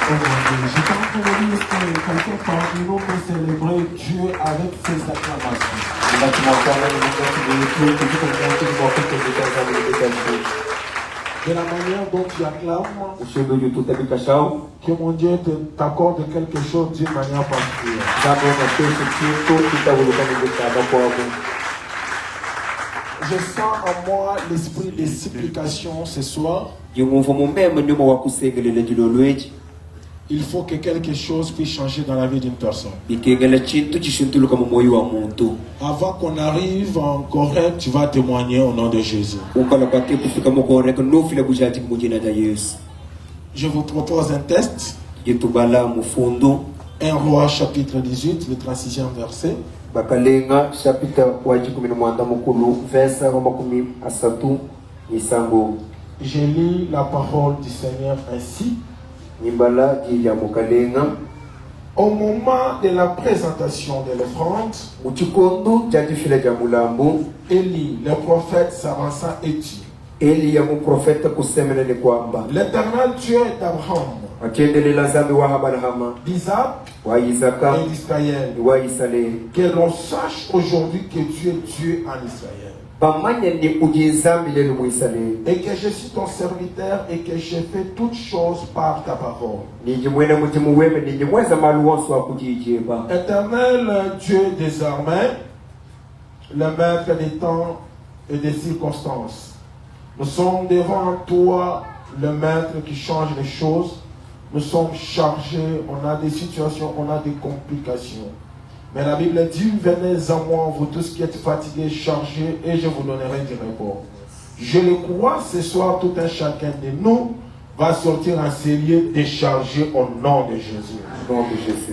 J'étais en train de dire que quelqu'un parmi nous peut célébrer Dieu avec ses acclamations. De la manière dont tu acclames, que mon Dieu t'accorde quelque chose d'une manière particulière. Je sens en moi l'esprit des supplications ce soir. Il faut que quelque chose puisse changer dans la vie d'une personne. Avant qu'on arrive en Corée, tu vas témoigner au nom de Jésus. Je vous propose un test. 1 Roi chapitre 18, le 36e verset. Je lis la parole du Seigneur ainsi. Au moment de la présentation de l'offrande, Élie, le prophète, s'avança et dit: L'Éternel Dieu d'Abraham, d'Isaac et d'Israël, que l'on sache aujourd'hui que tu es Dieu en Israël. Et que je suis ton serviteur et que je fais toutes choses par ta parole. Éternel Dieu des armées, le maître des temps et des circonstances, nous sommes devant toi, le maître qui change les choses. Nous sommes chargés, on a des situations, on a des complications. Mais la Bible dit: venez à moi, vous tous qui êtes fatigués, chargés, et je vous donnerai du repos. Je le crois, ce soir, tout un chacun de nous va sortir en ces lieux déchargé au nom de Jésus.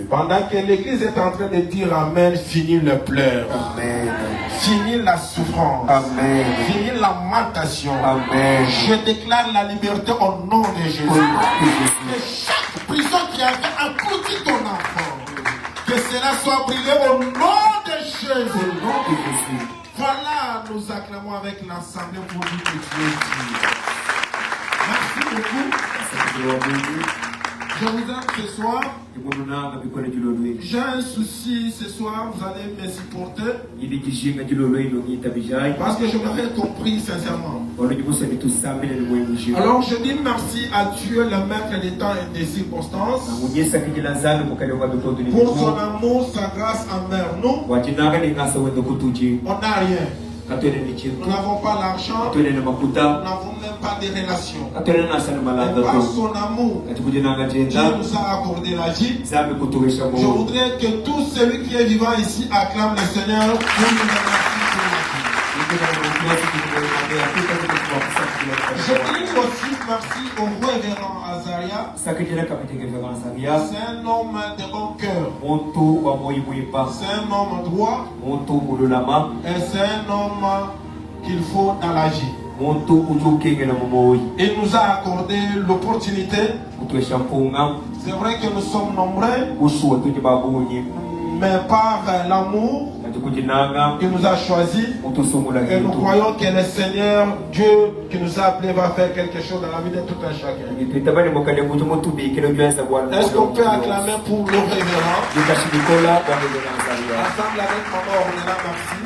Pendant que l'Église est en train de dire Amen, finit le pleur. Amen. Finit la souffrance. Amen. Finit la lamentation. Amen. Je déclare la liberté au nom de Jésus. Que chaque prison qui avait englouti ton enfant, que cela soit brûlé au nom de Jésus. Voilà, nous acclamons avec l'Assemblée pour dire que tu es Dieu. Merci beaucoup. Je vous aime ce soir. J'ai un souci ce soir, vous allez me supporter. Parce que je m'aurais compris sincèrement. Alors je dis merci à Dieu, le maître des temps et des circonstances, pour son amour, sa grâce envers nous. On n'a rien. Nous n'avons pas l'argent, nous n'avons même pas de relations. Mais par son amour, Dieu nous a accordé la vie. Je voudrais que tout celui qui est vivant ici acclame le Seigneur pour nous remercier pour la vie. Je dis aussi merci au révérend Azaria. C'est un homme de bon cœur. C'est un homme droit. Et c'est un homme qu'il faut dans la vie. Il nous a accordé l'opportunité. C'est vrai que nous sommes nombreux, mais par l'amour, il nous a choisis. Et nous croyons que le Seigneur, Dieu qui nous a appelés, va faire quelque chose dans la vie de tout un chacun. Est-ce qu'on peut acclamer pour le révérend? Ensemble avec maman, on est là, merci.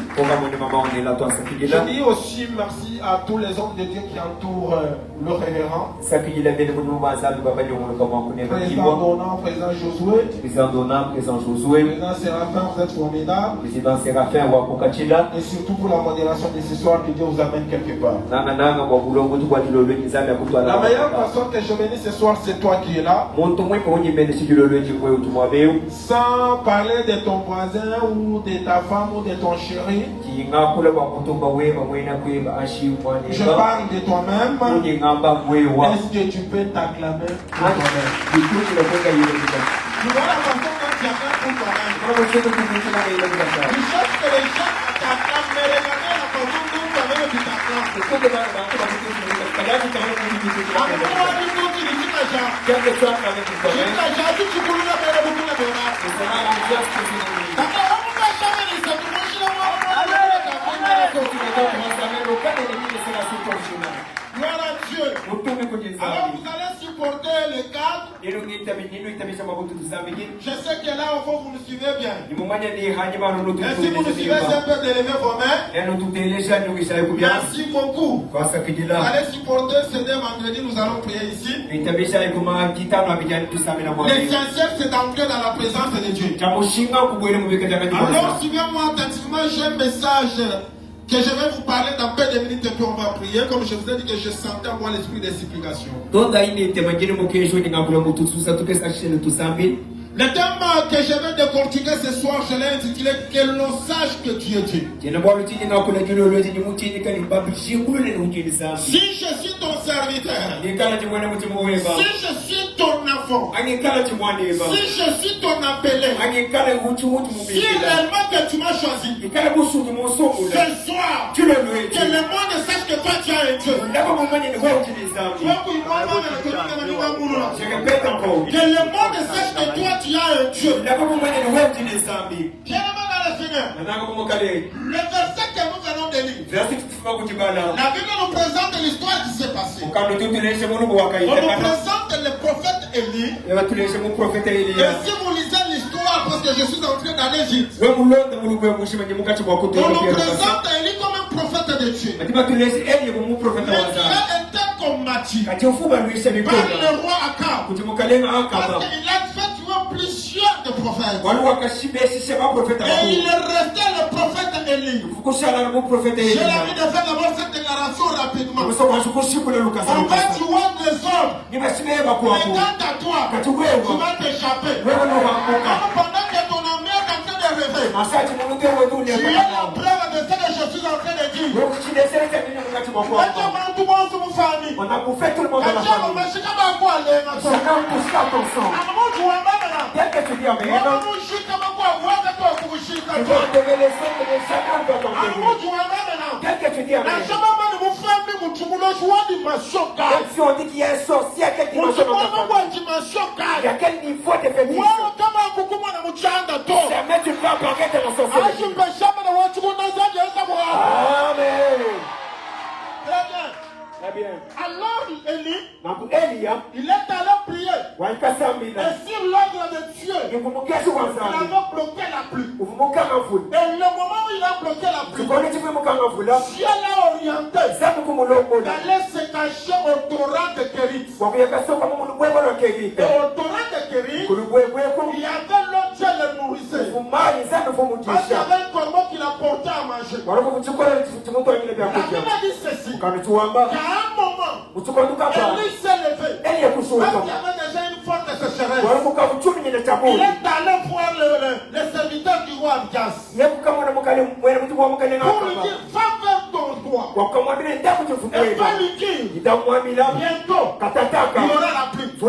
Je dis aussi merci à tous les hommes de Dieu qui entourent le révérend. Président Donat, président Josué. Président Séraphin, vous êtes formidable. Et surtout pour la modération de ce soir, que Dieu vous amène quelque part. La meilleure personne que je bénis ce soir, c'est toi qui es là. Sans parler de ton voisin ou de ta femme ou de ton chéri. Je parle de toi-même. Est-ce que tu peux t'acclamer pour toi-même? Tu vois la façon dont tu acclames pour toi-même. Tu cherches que les gens t'acclament, mais regardez la façon dont toi-même tu t'acclames. Gloire à Dieu. Alors vous allez supporter le 4. Je sais que là, au fond, vous me suivez bien. Et si vous me suivez, c'est un peu d'élever vos mains. Merci beaucoup. Allez supporter ce vendredi, nous allons prier ici. L'essentiel, c'est d'entrer dans la présence de Dieu. Alors, suivez-moi attentivement, j'ai un message que je vais vous parler dans peu de minutes et puis on va prier. Comme je vous ai dit que je sentais en moi l'esprit des supplications. Le thème que je vais décortiquer ce soir, je l'ai intitulé que l'on sache que tu es Dieu. Si je suis ton serviteur, si je suis ton enfant, si je suis ton appelé, si réellement que tu m'as choisi, ce soir, que le monde sache que toi tu as un Dieu. Je répète encore. Que le monde sache que toi tu as un Dieu. Bien-aimé dans le Seigneur, le verset que nous allons de lire, la Bible nous présente l'histoire qui s'est passée. On nous présente le prophète Élie. Et si vous lisez l'histoire, parce que je suis entré dans l'Égypte, on nous présente Élie comme un prophète de Dieu. Mais il a été combattu par le roi Akab. Parce qu'il a fait tuer plusieurs de prophètes. Et il est resté le prophète Élie. J'ai envie de faire d'abord cette déclaration rapidement. On va tuer des hommes. Mais quant à toi, tu vas t'échapper. Pendant que ton ami est en train de rêver, tu es la preuve de ce que je suis en train de dire. On a bouffé tout le monde dans la famille. Chacun poussera ton sang. Dès que tu dis amen, tu vas lever les seins de chacun doit tomber. Dès que tu dis amen, même si on dit qu'il y a un sorcier à quelle dimension dans ta famille, il y a quel niveau de féminisme, jamais tu ne vas apparaître dans la sorcellerie. Amen. Très bien. Alors Élie, il est allé prier. Et sur l'ordre de Dieu, il avait bloqué la pluie. Et le moment où il a bloqué la pluie, Dieu l'a orienté d'aller se cacher au torrent de Kérit. Et au torrent de Kérit, il y avait l'autre Dieu le nourrissait. Parce qu'il y avait un corbeau qu'il a porté à manger. La Bible dit ceci. À un moment, Élie s'est levé. Parce qu'il y avait déjà une forte sécheresse. Il est allé voir le serviteur du roi Abdias pour lui dire, va vers ton roi. Et va lui dire, bientôt, il y aura la pluie. Il y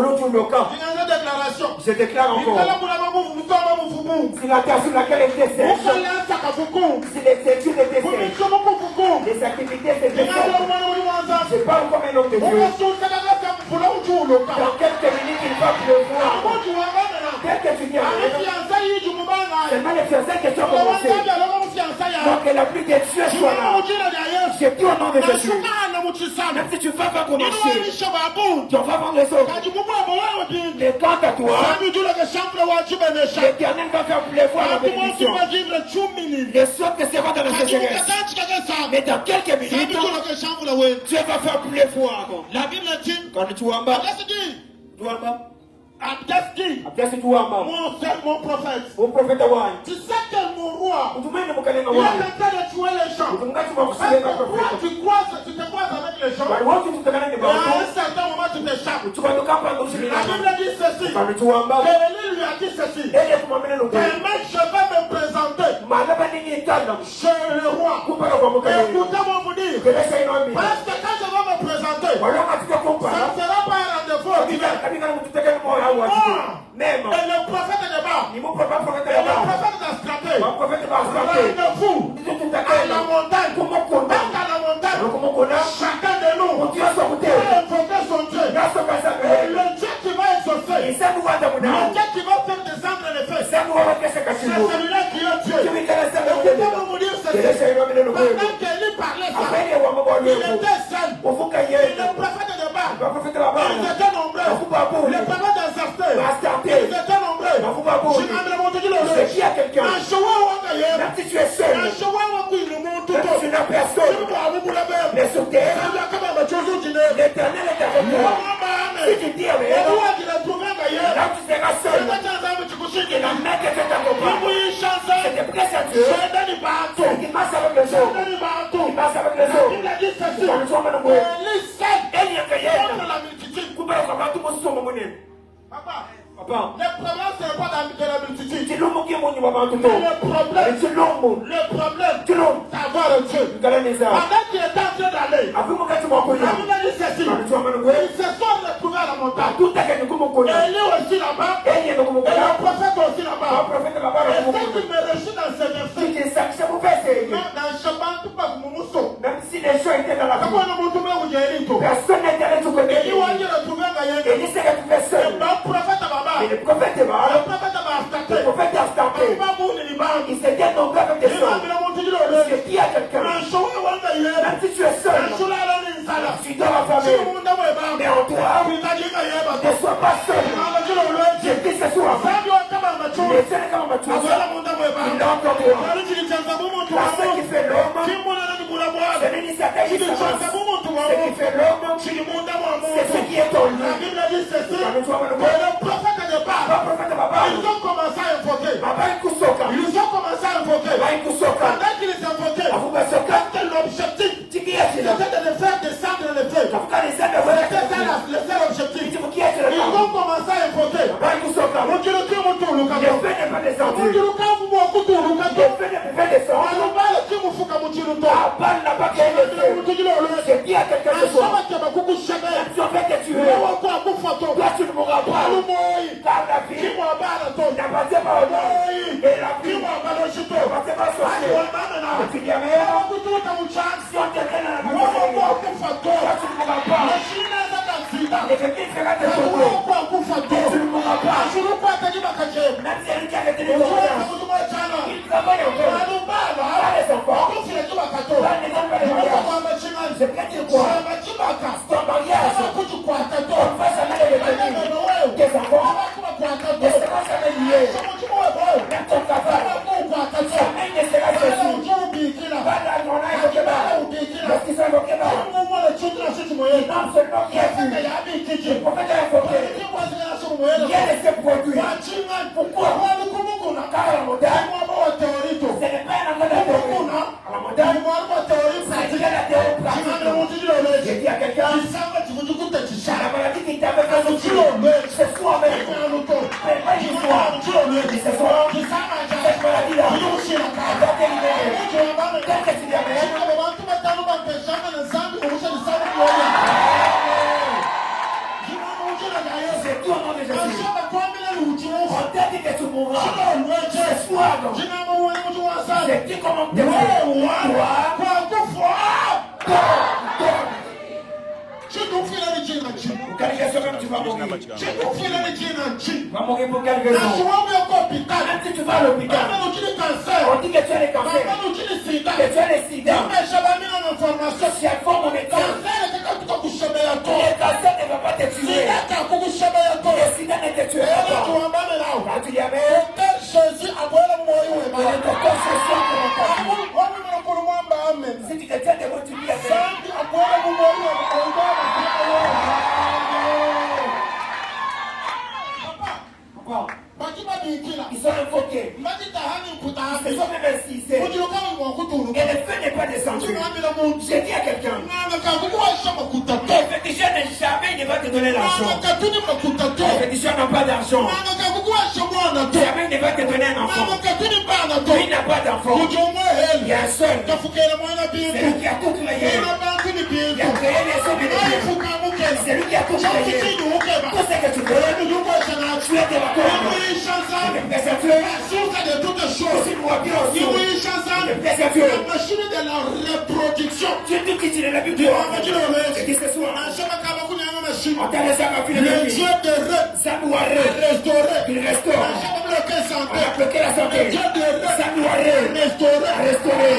a une déclaration. Je déclare encore. Si la terre sur laquelle elle décède, si les études décèdent, les activités se décèdent, je parle comme un homme de Dieu. Dans quelques minutes, il va pleuvoir. Dès que tu viens, seulement les fiançailles qui sont commencées. Donc que la pluie de Dieu soit là. Je dis au nom de Jésus. Même si tu vas pas commencer, tu vas vendre les autres. Mais quant à toi, l'Éternel va faire pleuvoir la bénédiction. Les autres que sera dans la sécheresse. Mais dans quelques minutes, Dieu va faire pleuvoir. La Bible dit, quand tu es en bas, mon prophète, tu sais que mon roi, il est en train de tuer les gens. Tu te croises avec les gens. Et à un certain moment, tu t'échappes. La Bible dit ceci. Que Élie lui a dit ceci. Demain, je vais me présenter chez le roi. Écoutez-moi vous dire. Parce que quand je vais me présenter, ça ne sera pas un rendez-vous. Même. Et le prophète de bas. Et le prophète d'Astraté. Rendez-vous à la montagne. Chacun de nous va invoquer son Dieu. Et le Dieu qui va exaucer, le Dieu qui va faire descendre les feux, c'est celui-là qui est Dieu. Et comment vous dire ceci? Pendant qu'Élie parlait ça, il était seul. Et le prophète de bas Ils étaient nombreux. Les parents d'Azarté. Ils étaient nombreux. Je m'aimerais monter le C'est qui a quelqu'un? Un chemin Même si tu es seul, un chemin où il monte tout. même si tu n'as personne, mais sur terre, l'Éternel est avec toi. Si tu dis avec elle, là tu seras seul. Et la main que tu t'accompagnes, c'était presque à Dieu. Qui marche avec les autres. Qui marche avec les autres. Quand nous sommes en amour, elle y a que la multitude. Papa, Papa, le problème c'est pas de la multitude. tu l'as moqué mon niveau avant tout. Le problème, Tu l'as moqué. c'est avoir Dieu. Pendant qu'il était en train d'aller, Après mon gars, tu m'as connu. il se sont retrouvés à la montagne. Tout à fait, nous m'avons connu. Et lui aussi là-bas. Et il y a nous m'avons Et connu. le prophète aussi là-bas. Le prophète là-bas, Et nous m'avons ce connu. qui me réussit dans ce verset, Si tu sais que c'est mon verset, dans Shabbat, tout pas comme Mousso. même si les gens étaient dans la Comment vie, on a montré où il y a une personne n'était allé tout côté. Et il va y retrouver un Et gars. il s'est retrouvé seul. Le prophète là-bas. Et le prophète est Le mort. prophète là-bas a Le starté. prophète a stampé. Il s'est dit non, avec des choses. C'est qui a quelqu'un. Même si tu es seul, tu dois la famille. Mais en toi, ne sois pas seul. Je dis ce soir. Les seuls comme ma chose, il l'a entendu. La seule qui fait l'homme, c'est l'initiative qui s'avance. Ce qui fait l'homme, c'est ce qui est en lui. Le prophète de Baal, ils ont commencé à invoquer. Ils ont commencé à invoquer. Pendant qu'ils les invoquaient, c'était l'objectif. C'était de les faire descendre les feux. C'était ça le seul objectif. Ils ont commencé à invoquer. C'est qui a quelqu'un de toi. Tu en fais que tu es. Toi tu ne mourras pas. Car la vie n'appartient pas au monde. Et la vie n'appartient pas au sorcier. Et tu dis rien. Si on te donne la vie, toi tu ne mourras pas. Les fétiches feront des photos. Tu ne mourras pas. Même si elle qui a été les enfants, il travaille encore. Pas les enfants. Pas les enfants de mariage. C'est prêt de quoi? Ton mariage. On va jamais les retenir. Tes enfants. Ne seront jamais liés. Même ton travail. Jamais ne sera ceci. Pas d'argent au Québec. Lorsqu'ils sont au Québec. Ils n'ont seulement rien vu. Le prophète a invoqué. Rien ne s'est produit. Pourquoi? Car à la montagne, ce n'est pas un engrais de théorie. À la montagne, c'est la théorie pratique. J'ai dit à quelqu'un, la maladie qui t'avait fait souffrir, ce soir même, mais pas du soir, ce soir, cette maladie-là, elle va t'éliminer. Qu'est-ce que tu dis à moi? C'est tout au nom de Jésus. On t'a dit que tu mourras. Ce soir, c'est dit comment te pour quelle raison même tu vas mourir? Tu vas mourir pour quelle raison? Même si tu vas à l'hôpital, on dit que tu as les cancers, que tu as les sida. Si elle forme mon médecin, les cancers ne vont pas te tuer. Les sida ne te tueront pas. Quand tu dis amen, le docteur Jésus pour ta vie. Si tu te tiens debout, tu dis amen. Ils sont invoqués. Ils sont même insistés. Et le feu n'est pas descendu. J'ai dit à quelqu'un, le féticheur n'est jamais, il ne va te donner l'argent. Le féticheur n'a pas d'argent. Jamais il ne va te donner un enfant. Lui n'a pas d'enfant. Il y a un seul. C'est lui qui a tout créé. Il a créé les hommes et les dieux. C'est lui qui a tout créé. Tout ce que tu veux, tu es de la colère. Le préservateur. De toutes choses. Tu dois bien aussi. Le préservateur. La machine de la reproduction. Tu es tout qui tire la Bible. Je dis ce soir. On t'a laissé ma fille de le vie. Dieu de Ça doit restaurer. Il restaure. On a bloqué la santé. Ça doit restaurer.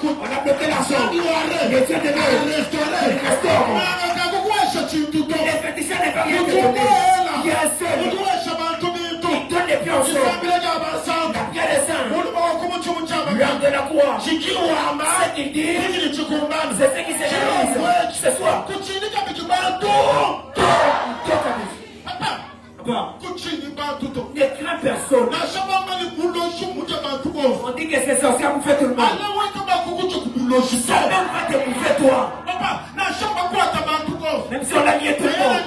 On a bloqué l'argent. Le Dieu de vie. Il restaure. rien te donner. Il y a un seul qui donne les pieds au sol. La prière des saints. L'heure de la croix. C'est qu'il dit, c'est ce qui s'est réalisé ce soir. Ne crains personne. On dit que ces sorcières vous fait tout le mal. Ça même va te bouffer toi. Même si on a lié tout le monde.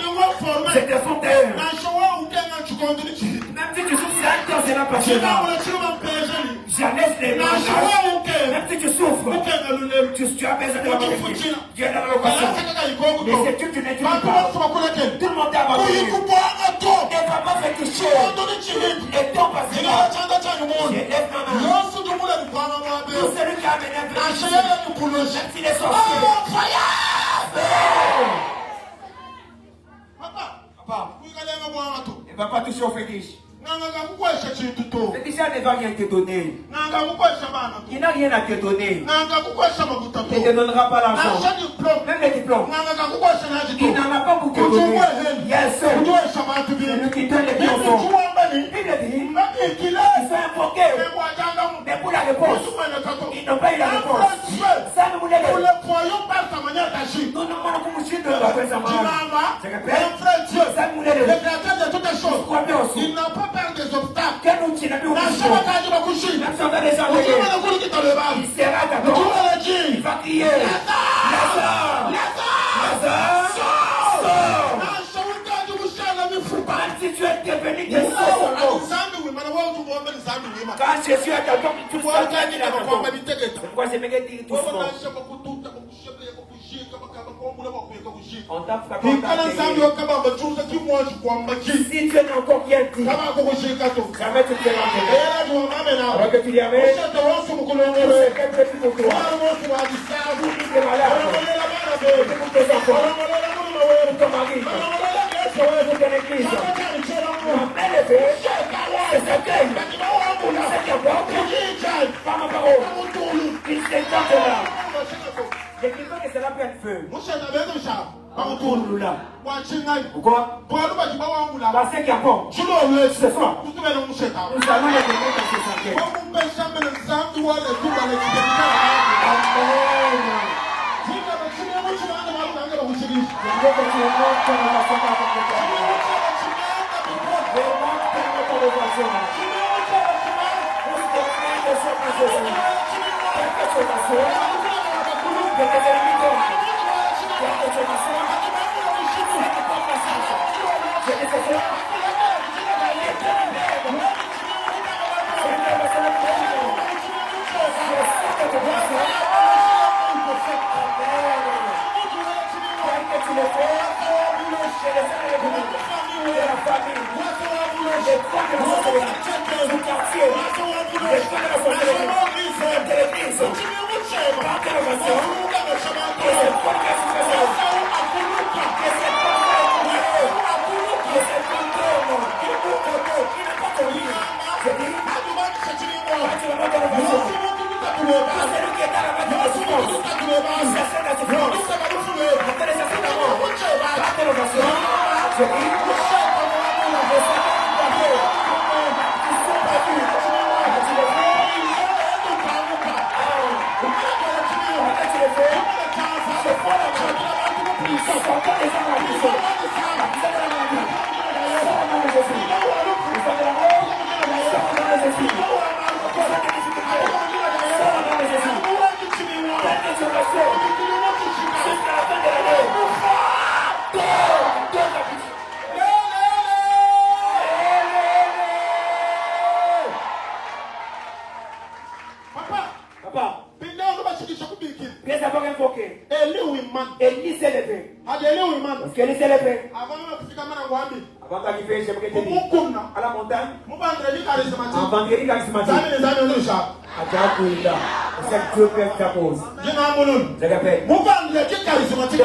C'est des fontaines. Même si tu souffres, c'est un temps, c'est la passion. Jamais les mains. Même si tu souffres, tu as besoin de la maladie. Dieu est dans la location. Mais c'est tout, tu n'es pas. Tout le monde t'a abandonné. Et va pas faire toucher. Et ton passé. J'élève ma main. Tout celui qui a amené un peu. Même s'il est sorcier. Papa, il ne va pas toucher au fétiche. Le fétiche ne va rien te donner. Il n'a rien à te donner. Il ne te donnera pas l'argent. Même les diplômes. Il n'en a pas pour te donner. Il y a un seul. Celui qui donne les pieds au fond. Il dit, il fait invoquer. Mais pour la réponse, ils n'ont pas eu la réponse. Ça nous voulait le. Nous nous demandons comment je suis de la personne. Je répète. Ça nous voulait le. Il n'a pas peur des obstacles. Quel outil n'a plus aucun chose. Même si on a des envoyés, il sera d'accord. Il va crier. Lazare! Lazare! Sors! Même si tu es devenu des sorts. Quand Jésus a t'attend, tout ça, il a t'attend. Pourquoi c'est bien dire tout ça? On t'a frappé. Si tu es encore bien dit, jamais tu te l'enlèves. Alors que tu dis Amen, c'est quelque chose pour toi. Vous qui êtes malade, pour tes enfants, pour ton mari, pour ton église. Amen, les feux, c'est ce accueil. Pour la septième fois, par ma parole, il s'est tenté là. J'ai cru que c'est la pleine feu. Pourquoi? Parce qu'il y a bon. Ce soir, nous allons les donner dans ce sentier. Élie s'est levé. Parce qu'Élie s'est levé. Avant d'arriver, j'aimerais te dire à la montagne, en vendredi charismatique, c'est que Dieu fait ta pause. Je répète. Le vendredi charismatique,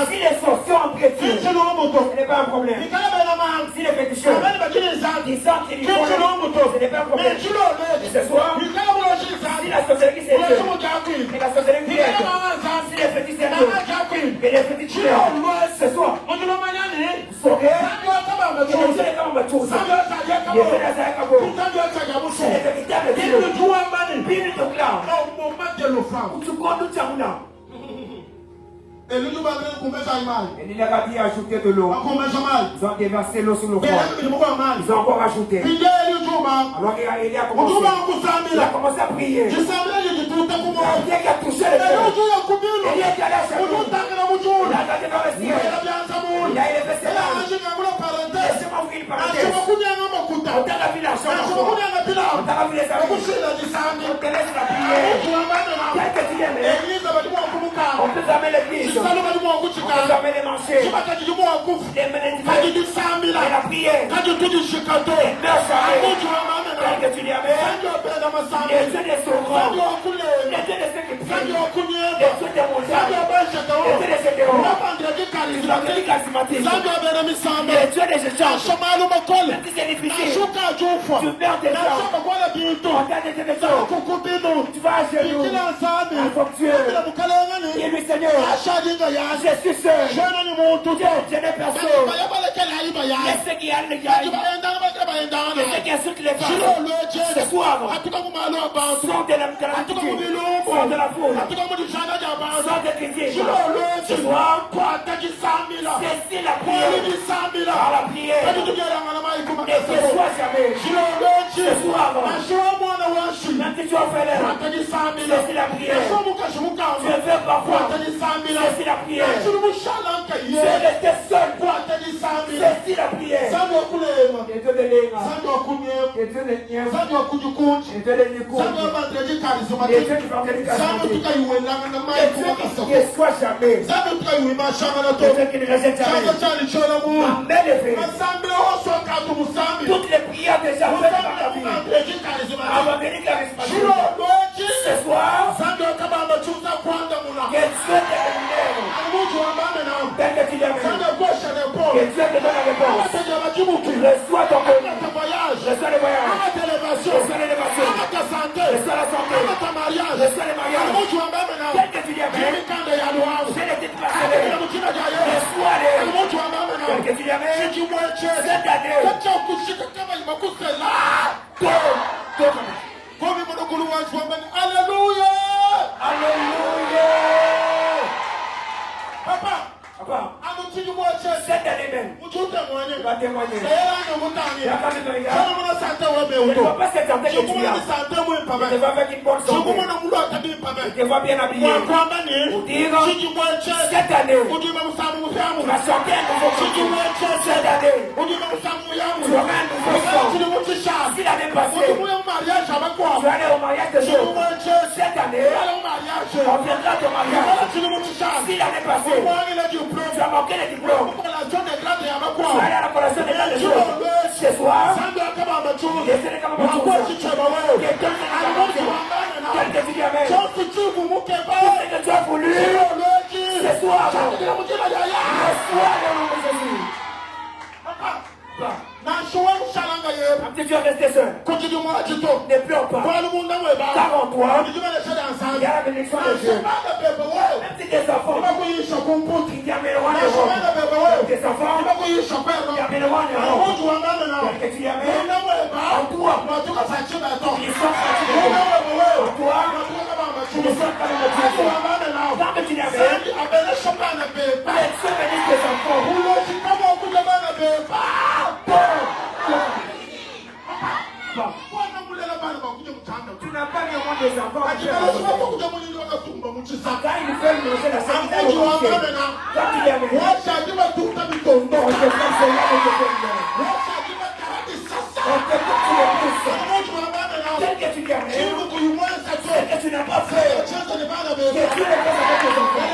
si les sorciers en chrétien, ce n'est pas un problème. Si les féticheurs, ils sortent, ils font, ce n'est pas un problème. Mais ce soir, si la sorcellerie s'est levée, et la sorcellerie qui est, si les féticheurs Et les petits tueurs, ce soir, vous saurez que Dieu est comme ma chose. Il est fait à Zayakabo. C'est le véritable Dieu. Bible de clan. Où tu conduis Tchamouna. Et lui, nous allons Et il a dit ajouter de l'eau. Ils ont déversé l'eau sur le fond. Ils ont encore ajouté. Alors il a commencé. Il a commencé à prier. Il a touché le cœur. Il a allé à sa maison. Il a regardé dans le ciel. Il a élevé ses mains. Laissez-moi ouvrir une parenthèse. On t'a vu l'argent. On t'a vu les amis. On te laisse la prière. Quel que tu aimes. On peut fermer l'église. On peut fermer les marchés. Les ménétiques. Et la prière. Et meurt jamais. Quel que tu aimes. Les dieux des sauveurs. Les dieux de ceux qui prient. Les dieux des montagnes. Les dieux des gédéons. Les vendredis charismatiques. Les dieux des échanges. Même si c'est difficile. Tu perds tes gens. On t'a des événements. Tu vas à genoux. Infructueux. Dis-lui Seigneur. Je suis seul. Je n'ai personne. Laisse ceux qui aiment les gars. Laisse ceux qui insultent les femmes. Ce soir, sont de la multitude. Sont de la foule. Sont des critiques. Ce soir, saisis la prière. Par la prière. Ne déçois jamais. Ce soir, même si tu as fait l'erreur, saisis la prière. Tu es fait parfois. Saisis la prière. Tu es resté seul. Saisis la prière. Et Dieu de l'Éma. Et Dieu de l'Éma. Et Dieu de l'Écoute. Et Dieu du vendredi charismatique. Et Dieu qui ne déçoit jamais. Et Dieu qui ne rejette jamais. Amen et fait. Toutes les prières déjà faites par ta vie. Avant-vendredi charismatique. Ce soir, que Dieu te rémunère. Tel que tu l'aimes. Que Dieu te donne la réponse. Reçois ton bonheur. Reçois le voyage. Reçois l'élévation. Reçois la santé. Reçois le mariage. Tel que tu l'aimes. Je ne t'ai pas cédé. Reçois les. Tel que tu l'aimes. Cette année. Alléluia. Alléluia. Papa. Cette année même, tu vas témoigner. Il ne doit pas se tenter que tu as. Il va avec une bonne santé. Il va bien habillé. Pour dire, cette année, tu vas chanter un nouveau chant. Cette année, tu auras un nouveau chant. Si l'année passée, tu allais au mariage de Dieu. Cette année, on viendra au mariage. Si l'année passée, tu as manqué les diplômes. Tu vas aller à la collation des grands de Dieu. Ce soir, laissez les camarades quelqu'un que tu viens mettre. Tout ce que tu as voulu, ce soir, le soir de nom de Jésus. Si tu es resté seul, ne pleure pas. Car en toi, il y a la bénédiction de Dieu. Même si tes enfants qui t'amèneront tes enfants qui amèneront que tu y amènes en toi, ils sont fatigués. En toi, ils sont fatigués. Tant que tu y amènes, les ceux bénissent tes enfants. Tu n'as pas mis au monde des enfants. Quand il fait manger la santé, quand il y a des on te fait cela, on te pousse. Tel que tu gagnes, tel que tu n'as pas fait, que tu le fais avec tes enfants.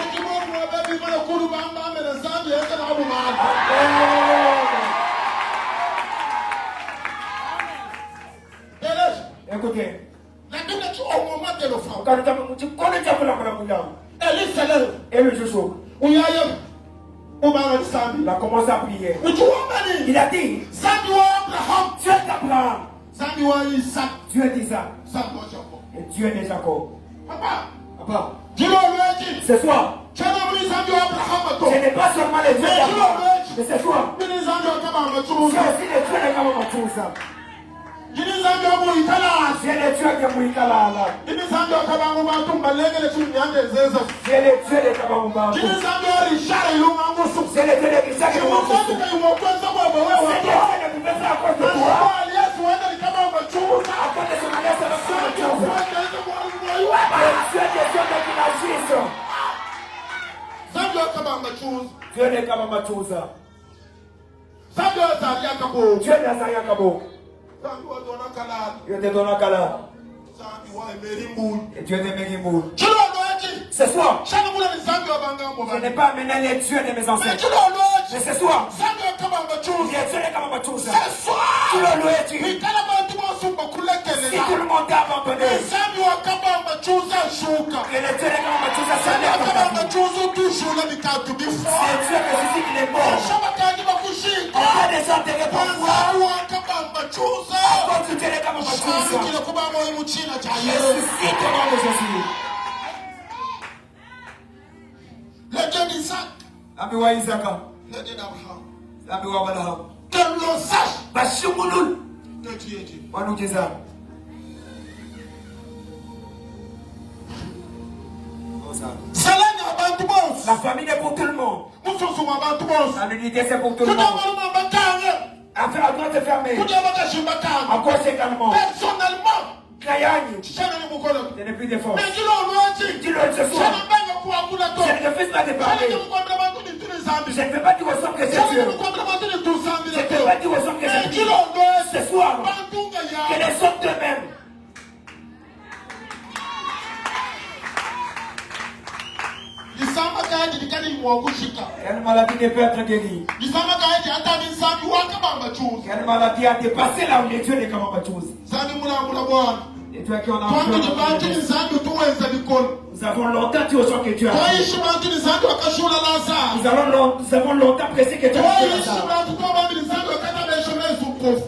Écoutez, et le jour, il a commencé à prier. Il a dit, Dieu d'Abraham, Dieu d'Isaac et Dieu de Jacob. Papa, ce soir, Ce n'est pas seulement le Dieu d'Abraham, mais c'est toi. C'est aussi le Dieu de Kamamachusa. C'est le Dieu de Mouikalala. C'est le Dieu de Kamamumba. C'est le Dieu de Richard Ilungango. C'est le Dieu de Richard Ilungango. C'est Dieu ne pouvait faire à cause de toi. À cause de son alliance avec Kamamachusa. Dieu des dieux de Kinashisa. Dieu de Kamamachusa. Dieu d'Azaria Kabo. Dieu de Donakala. Et Dieu de Merimou. Ce soir, je n'ai pas amené les dieux de mes ancêtres. Mais ce soir, les dieux de Kamamachusa. Tu le loues, tu. Si tout le monde t'a abandonné, et les dieux de Kamamachusa s'en est c'est Dieu que Jésus qui est mort. On a des gens de pourquoi à cause du Dieu de Kamamachusa. Ressuscite au nom de Jésus. Le Dieu d'Isaac, Ami wa Isaka, le Dieu d'Abraham, Ami wa Abraham, que l'on sache Bashimulul, que tu es Dieu. Wanoujiza. La famille est pour tout le monde. L'unité c'est pour tout le monde. Afin la droite est fermée. À cause également. Personnellement, Kayani, je n'ai plus de force. Dis-le ce soir. Je ne te fais pas de parler. Je ne fais pas du ressort que c'est Dieu. Je ne fais pas du ressort que c'est Dieu. Ce soir, que les hommes d'eux-mêmes. Quelle maladie ne peut être guérie? Quelle maladie a dépassé là où les dieux de Kamamachusa? Et toi qui en as nous avons longtemps dit aux gens que Dieu a fait. Nous avons longtemps pressé que Dieu a fait.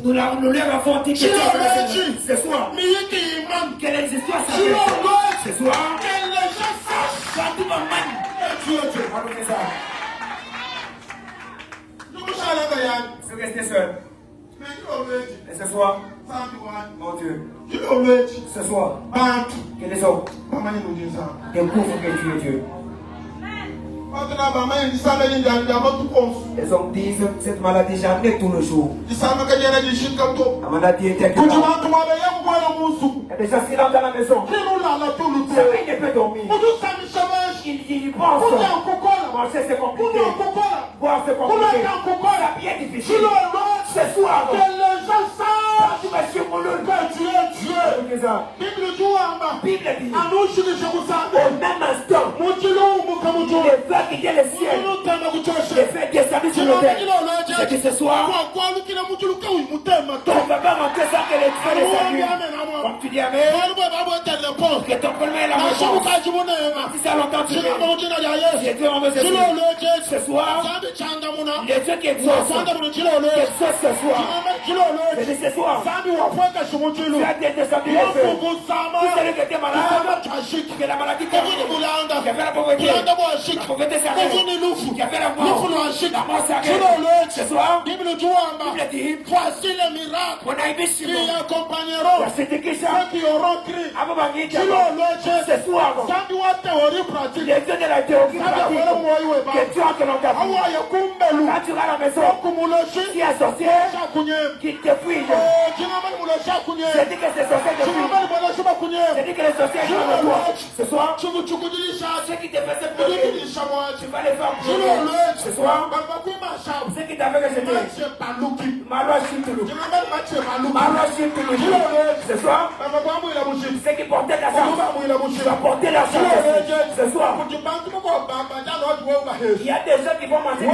Nous leur avons dit que Dieu a fait. Ce soir, que les histoires s'arrêtent. Ce soir, quand tout va mal, Dieu, c'est rester seul. Et ce soir, mon Dieu, ce soir, que les hommes découvrent que tu es Dieu. Les hommes disent cette maladie jamais tout le jour. La maladie était que il y a des gens silents dans la maison. Jamais il ne peut dormir. Il pense. Manger c'est compliqué. Boire c'est compliqué. C'est bien difficile. Ce soir, tu vas sur mon nom. Tu es Dieu. Bible dit. Au même instant, les vagues quittaient le ciel. Les faits descendus sur le terre. C'est que ce soir, ton papa rentrait sans que les feux les allument. Comme tu dis Amen. Que ton premier est la réponse. Si ça longtemps tu veux. J'ai dit on veut ce soir. Les dieux qui exaucent. Qui exaucent ce soir. C'est dit ce soir. Tu as descendu les feux. Tout celui qui était malade. Que la maladie qui a fait la pauvreté. La pauvreté s'arrête. Qui a fait la mort. La mort s'arrête. Ce soir, Bible dit, voici les miracles qui accompagneront ceux qui auront cru. Ce soir, les dieux de la théorie pratique que tu entres dans ta vie. Quand tu vas à la maison, si un sorcier qui te fuit, je dis que ces sorciers te fuient. Je dis que les sorciers sont de toi. Ce soir, ceux qui te faisaient pleurer, tu vas les faire pleurer. Ce soir, ceux qui t'avaient rejeté, ce soir, ceux qui portaient la chance, tu vas porter la chance. Ce soir, il y a des gens qui vont manger des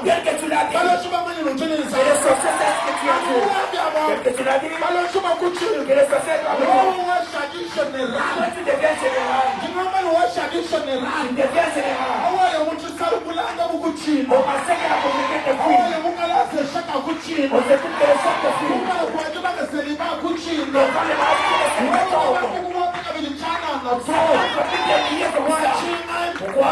quel que tu l'as dit, Dieu. Tel que tu l'as dit. Que les sorciers doivent venir. Toi, tu deviens général. Tu deviens général. On pensait que la communauté était fouille. On s'écoute que les sortes de fouille. Donc, quand les malades qui restent pourquoi?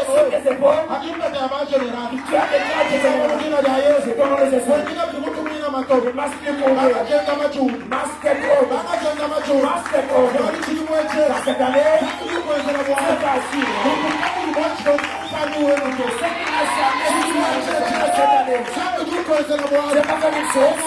Sur tes épaules, tu as des grands généraux. C'est comme les esprits. Le masque est tombé. Masque est tombé. Masque est tombé. Dans cette année, c'est facile. C'est pas comme une chose.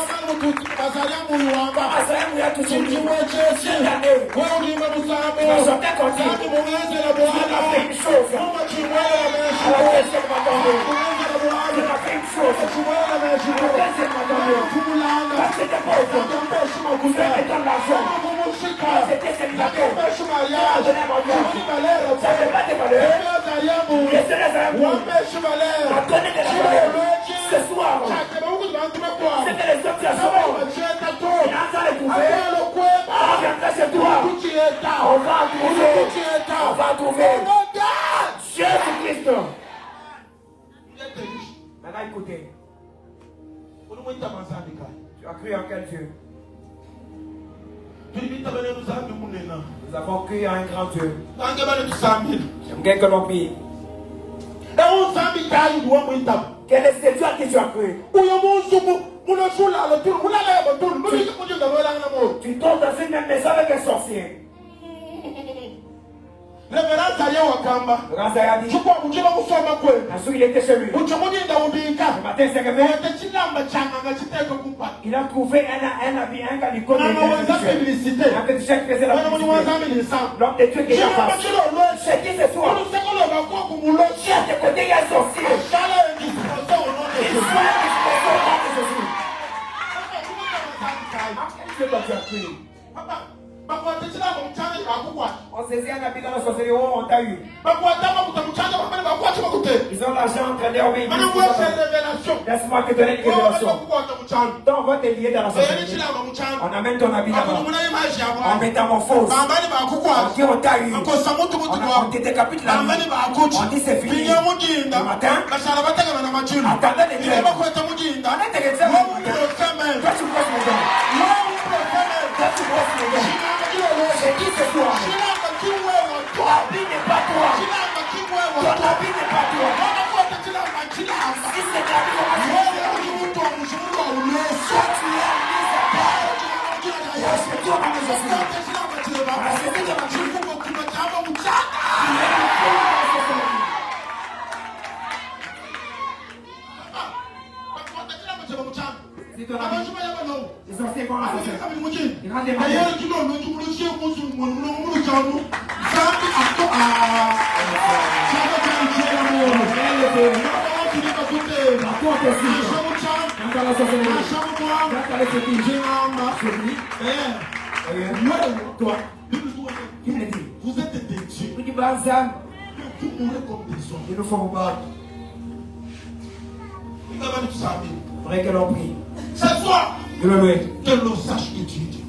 Ce soir, c'était les autres qui ont on va trouver Jésus-Christ. Maintenant écoutez, tu as cru en quel Dieu? Nous avons cru en un grand Dieu. J'aimerais que l'on prie. Quel est ce Dieu à qui tu as cru? Tu tombes dans une même maison avec un sorcier. Le grand Zaya dit, un jour il était chez lui. Le matin il s'est réveillé. Il a trouvé un galicot de publicité. Un féticheur qui faisait la publicité. L'homme de Dieu qui est en face. C'est qui ce soir? Dieu à tes côtés, il y a un sorcier. Il soit disposé au nom de Jésus. Dieu doit te prier. On saisit un habit dans la sorcellerie, on t'a eu. Ils ont l'argent entraîné au pays. Laisse-moi te donner une révélation. Donc on va te lier dans la sorcellerie. On amène ton habit là-bas. On métamorphose. On dit on t'a eu. On te décapite la nuit. On dit c'est fini. Le matin, attendez les dieux. On est tes examens. Toi tu passes mes dents. Toi tu passes mes dents. C'est qui ce soir? Ton habit n'est pas toi. Ton habit n'est pas toi. Si c'est ta vie, soit tu es mis à part. C'est toi qui nous as fait. Les sorciers vont la sorcière. Ils rendent des mariés. Toi, qui me dit? Vous êtes des dieux. Vous mourrez comme des hommes. Il nous faut vous battre. Vrai que l'on prie. Ce soir, que l'on sache que tu es Dieu.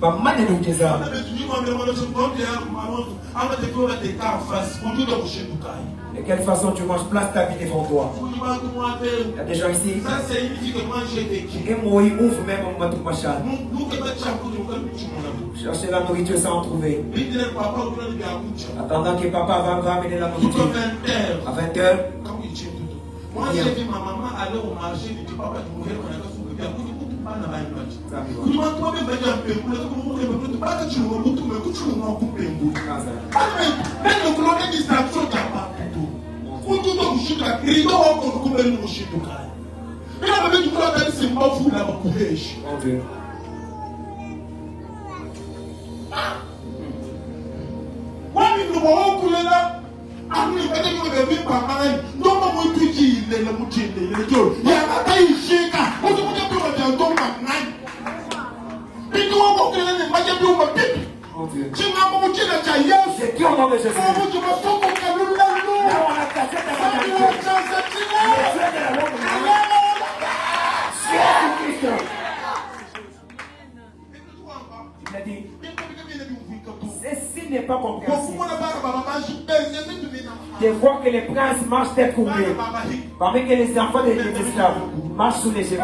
De quelle façon tu manges, place ta vie devant toi. Il y a des gens ici. Ça signifie que moi j'ai vécu. Et moi, il ouvre même en mode machin. Chercher la nourriture sans en trouver. Attendant que papa va amener la nourriture. À 20h. Moi j'ai vu ma maman aller au marché, il dit papa, tu mourrais quand on a fait son bébé. C'est qui au nom de Jésus? Dieu de voir que les princes marchent tête coupée. Parmi que les enfants des esclaves marchent sous les chevaux.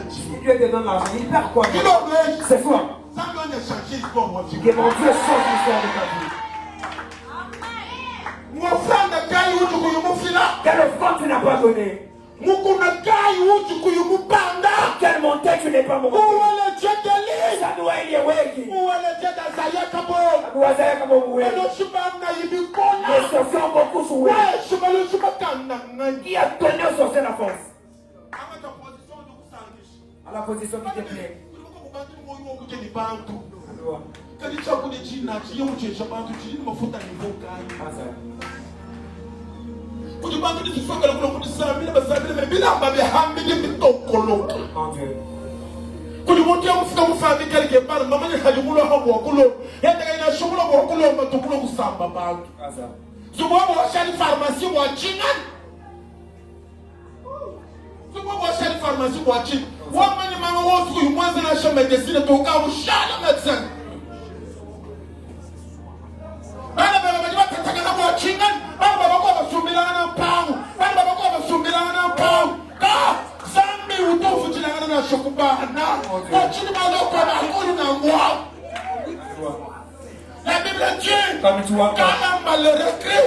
Si Dieu te donne l'argent, il perd quoi? C'est quoi? Que mon Dieu change l'histoire de ta vie. Quelle offrande tu n'as pas donné? Quelle montagne tu n'es pas monté? Ça doit y aller. Les sorciers ont beaucoup souhaité. Qui a donné aux sorciers la force? À la position qui te plaît. La Bible dit, quand tu vois quand un malheureux crie,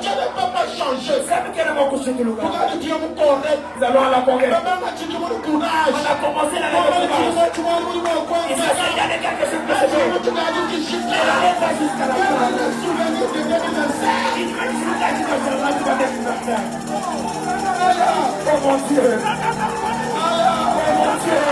Dieu ne peut pas changer. Pourquoi Dieu vous correct? Nous allons à la congrès. Même si tu veux le courage, On a commencé la tu révolution. Il s'est gagné quelque chose de ce tu vas dire qu'il chute là. jusqu'à la fin. Le souvenir de 2025. Il m'a dit que tu vas faire. Oh mon Dieu. Oh mon Dieu.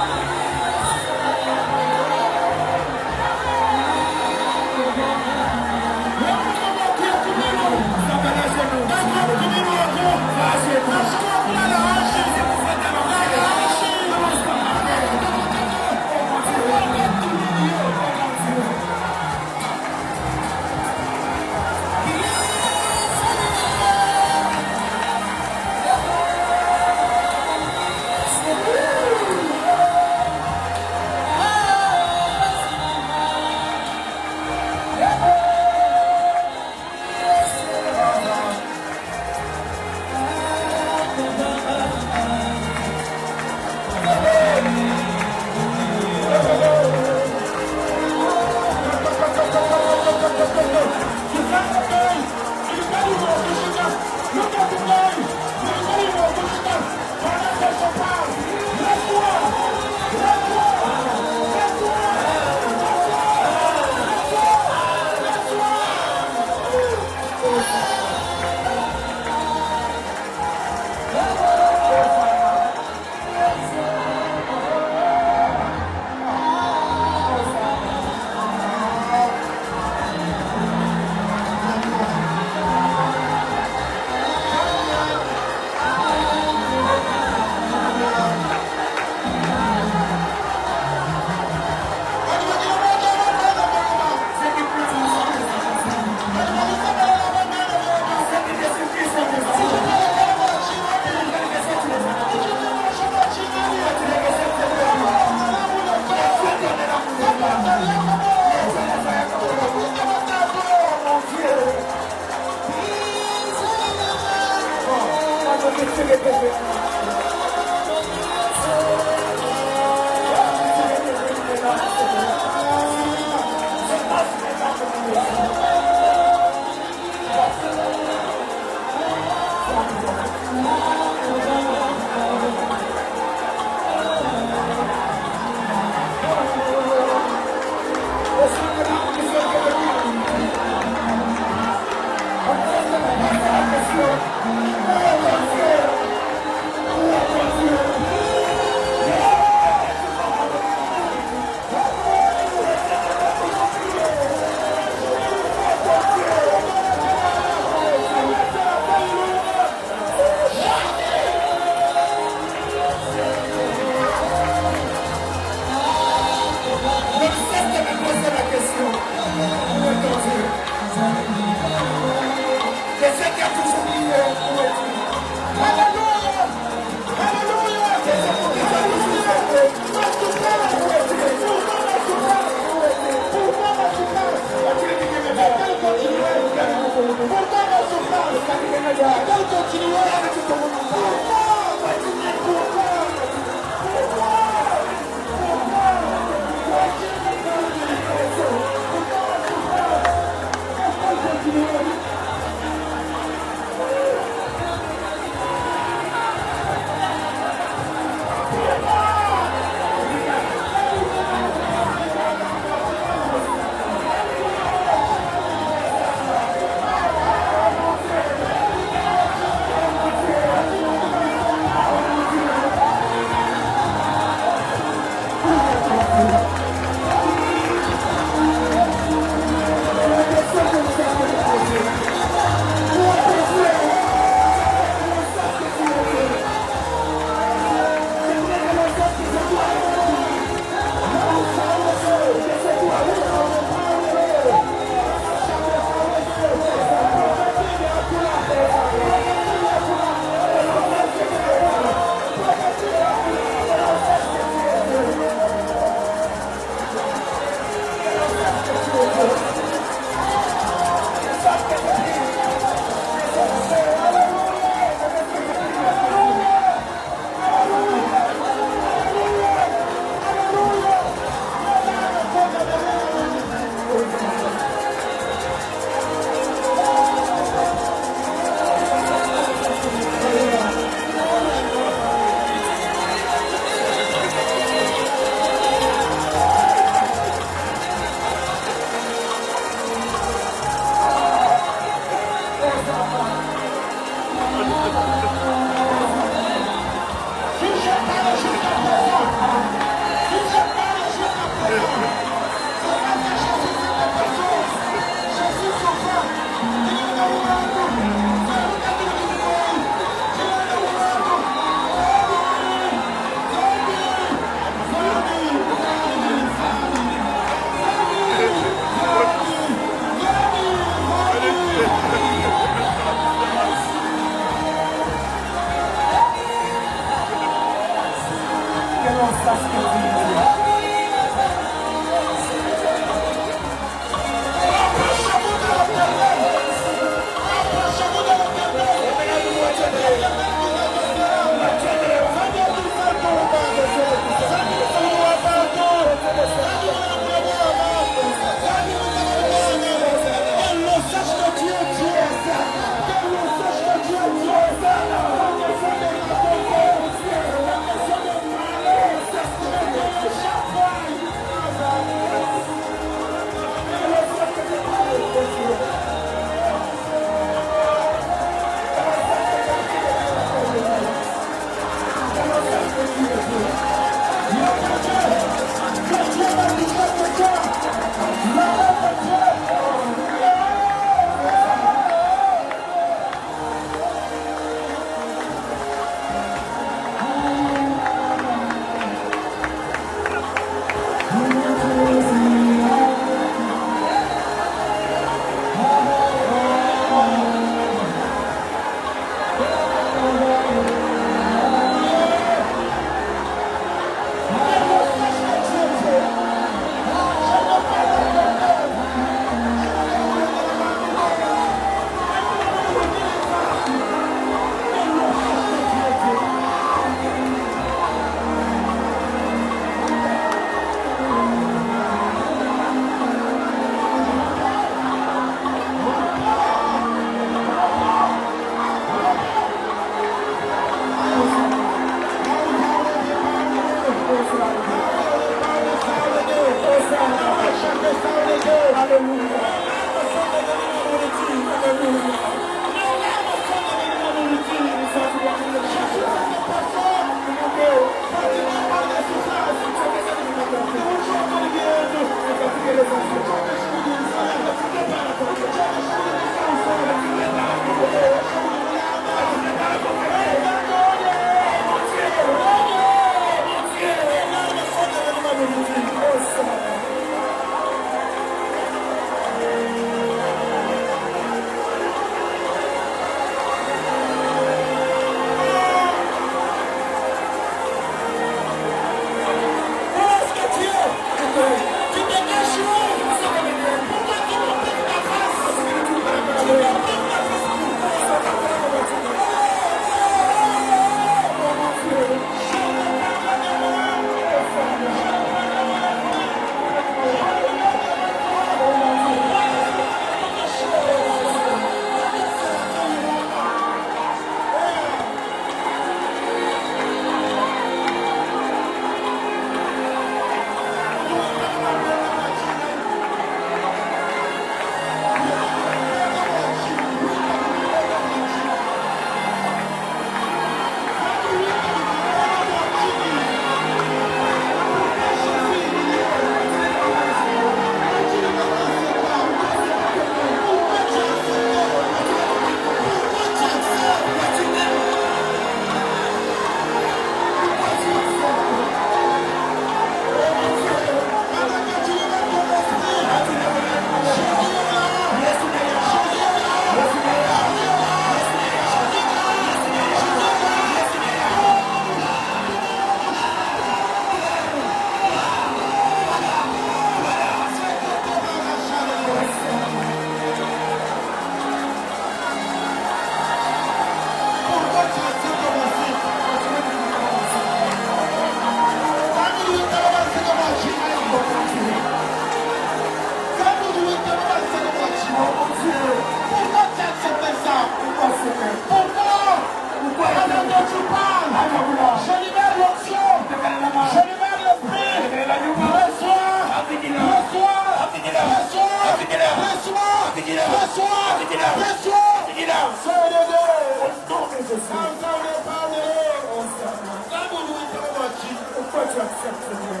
accepte, Seigneur.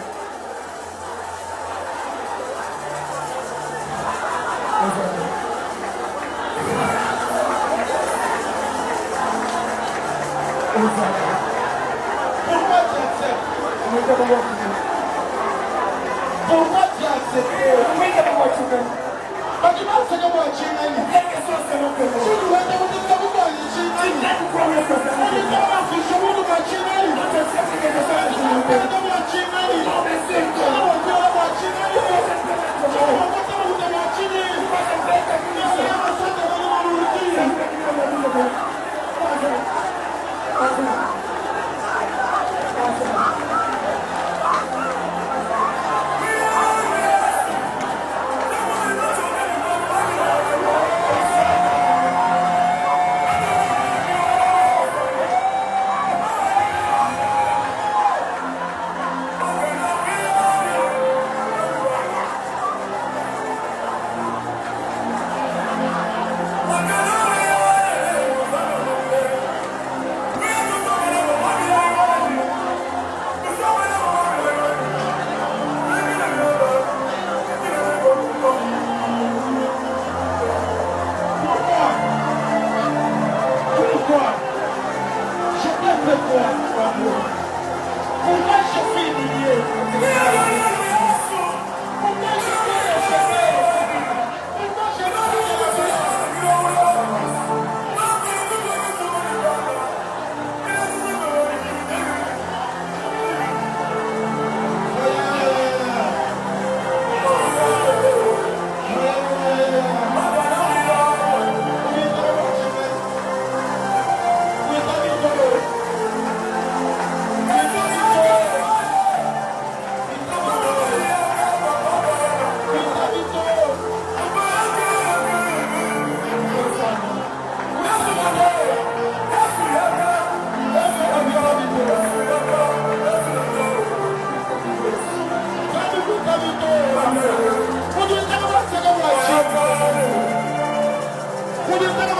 Pourquoi tu acceptes? Pourquoi tu as accepté? But you must say about China. Si tu veux te montrer comment tu as China, on est dans la fiche de la China. On est dans la China. On est dans la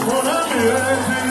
Mon ami,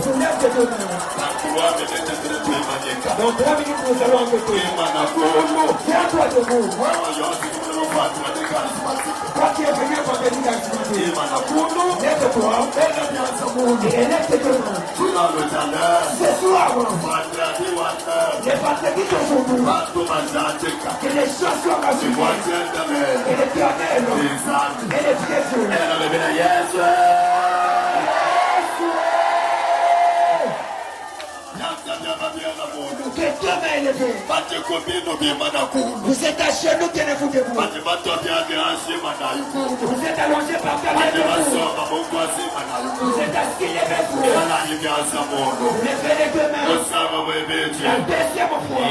Soulève tes deux mains. Dans 3 minutes, nous allons enquêter. Tiens-toi debout. Toi qui es venu pour venir charismatique. Lève-toi. Et élève tes deux mains. Ce soir, les vendredis d'aujourd'hui, que les choses soient rassurées. Et l'Éternel, et les pieds. Que Dieu m'a élevé. Vous êtes à genoux, tenez-vous debout. Vous êtes allongé par terre, levez-vous. Vous êtes assis, levez-vous. Levez les deux mains. La deuxième fois.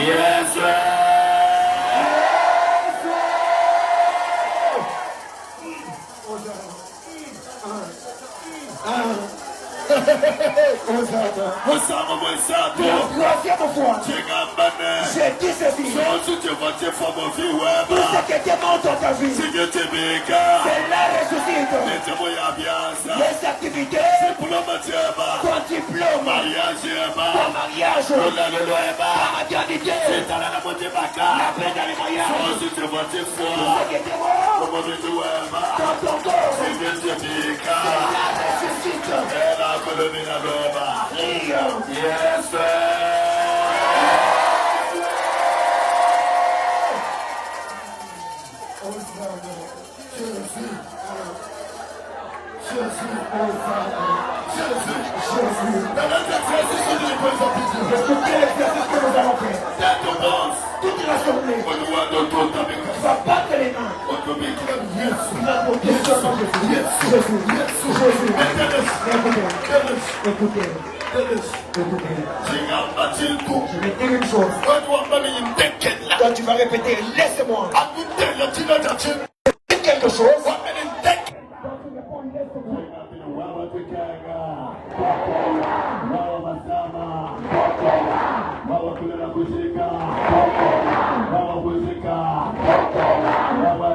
La troisième fois, j'ai dit ceci. Tout ce que Dieu montre dans ta vie, c'est la ressuscite. Les activités, ton diplôme, ton mariage, ta maternité, la paix dans les moyens. Tout ce que Dieu montre dans ton corps, c'est la ressuscite. Yes, sir. Toute l'assemblée va battre les mains. Écoutez. Je vais dire une chose. Quand tu vas répéter, laisse-moi. Dis quelque chose. Baba